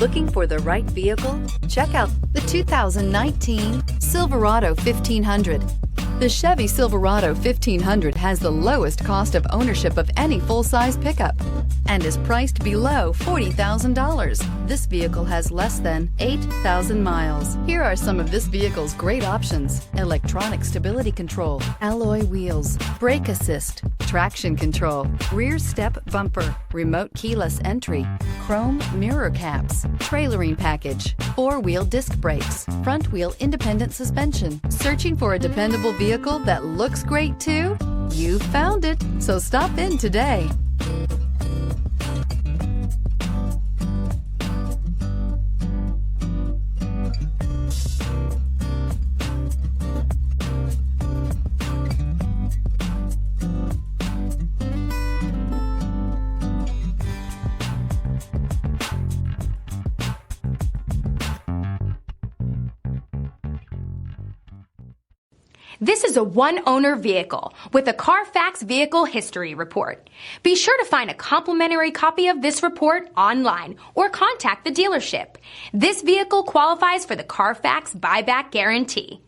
Looking for the right vehicle? Check out the 2019 Silverado 1500. The Chevy Silverado 1500 has the lowest cost of ownership of any full-size pickup and is priced below $40,000. This vehicle has less than 8,000 miles. Here are some of this vehicle's great options: electronic stability control, alloy wheels, brake assist, traction control, rear step bumper, remote keyless entry, chrome mirror caps, trailering package, four-wheel disc brakes, front wheel independent suspension. Searching for a dependable vehicle that looks great too? You found it, so stop in today. This is a one-owner vehicle with a Carfax Vehicle History Report. Be sure to find a complimentary copy of this report online or contact the dealership. This vehicle qualifies for the Carfax Buyback Guarantee.